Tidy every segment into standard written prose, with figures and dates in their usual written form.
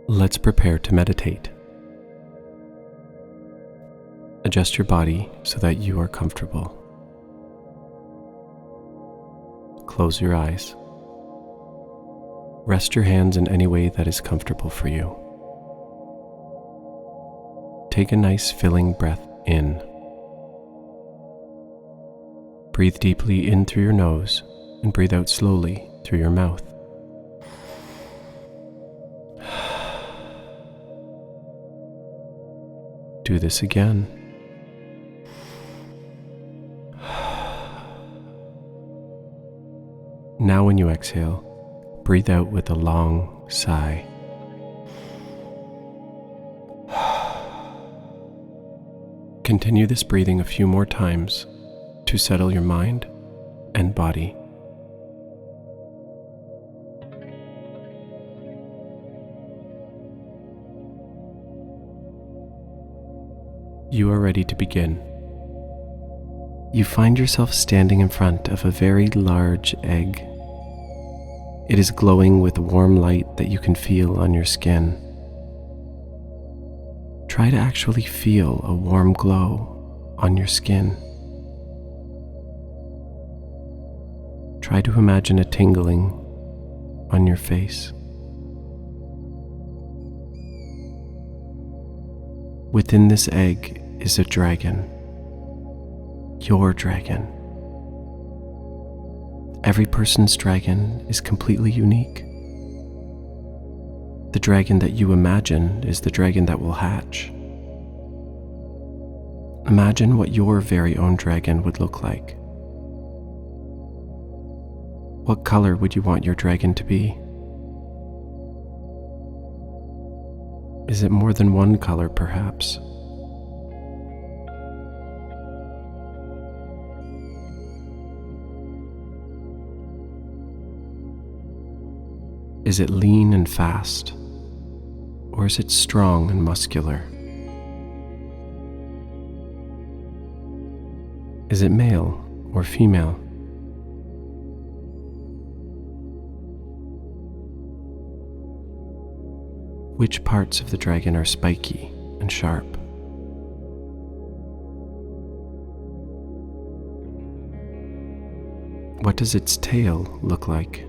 Let's prepare to meditate. Adjust your body so that you are comfortable. Close your eyes. Rest your hands in any way that is comfortable for you. Take a nice filling breath in. Breathe deeply in through your nose and breathe out slowly through your mouth. Do this again. Now when you exhale, breathe out with a long sigh. Continue this breathing a few more times to settle your mind and body. You are ready to begin. You find yourself standing in front of a very large egg. It is glowing with warm light that you can feel on your skin. Try to actually feel a warm glow on your skin. Try to imagine a tingling on your face. Within this egg is a dragon. Your dragon. Every person's dragon is completely unique. The dragon that you imagine is the dragon that will hatch. Imagine what your very own dragon would look like. What color would you want your dragon to be? Is it more than one color, perhaps? Is it lean and fast, or is it strong and muscular? Is it male or female? Which parts of the dragon are spiky and sharp? What does its tail look like?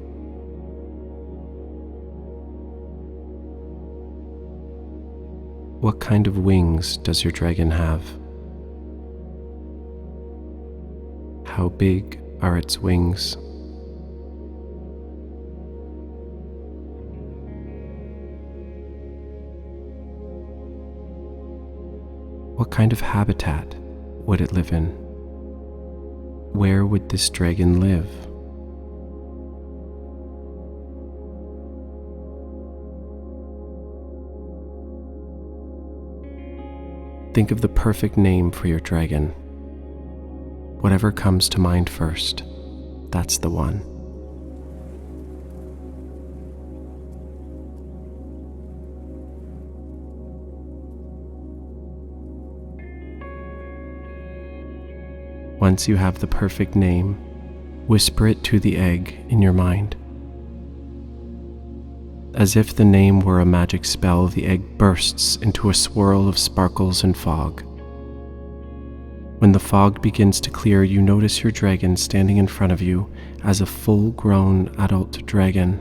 What kind of wings does your dragon have? How big are its wings? What kind of habitat would it live in? Where would this dragon live? Think of the perfect name for your dragon. Whatever comes to mind first, that's the one. Once you have the perfect name, whisper it to the egg in your mind. As if the name were a magic spell, the egg bursts into a swirl of sparkles and fog. When the fog begins to clear, you notice your dragon standing in front of you as a full-grown adult dragon.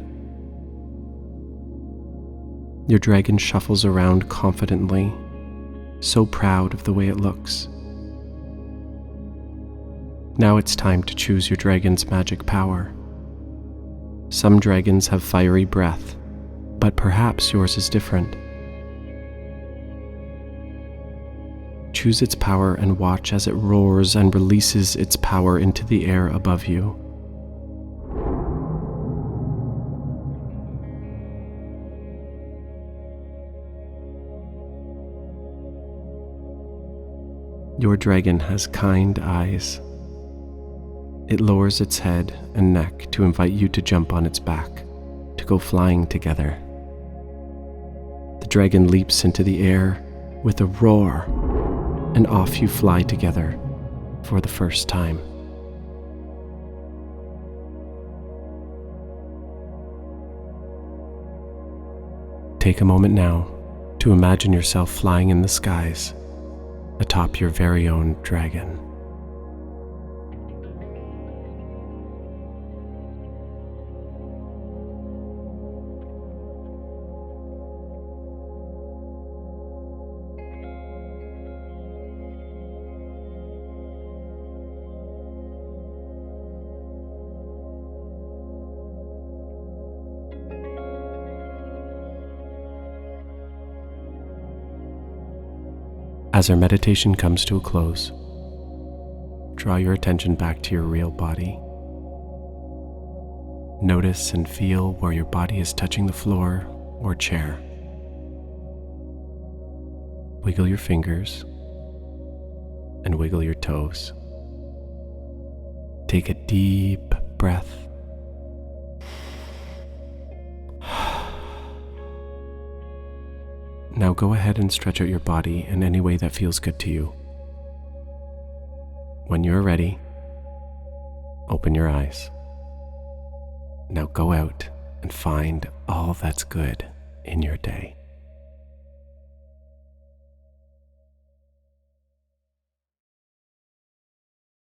Your dragon shuffles around confidently, so proud of the way it looks. Now it's time to choose your dragon's magic power. Some dragons have fiery breath, but perhaps yours is different. Choose its power and watch as it roars and releases its power into the air above you. Your dragon has kind eyes. It lowers its head and neck to invite you to jump on its back, to go flying together. The dragon leaps into the air with a roar, and off you fly together for the first time. Take a moment now to imagine yourself flying in the skies atop your very own dragon. As our meditation comes to a close, draw your attention back to your real body. Notice and feel where your body is touching the floor or chair. Wiggle your fingers and wiggle your toes. Take a deep breath. Now go ahead and stretch out your body in any way that feels good to you. When you're ready, open your eyes. Now go out and find all that's good in your day.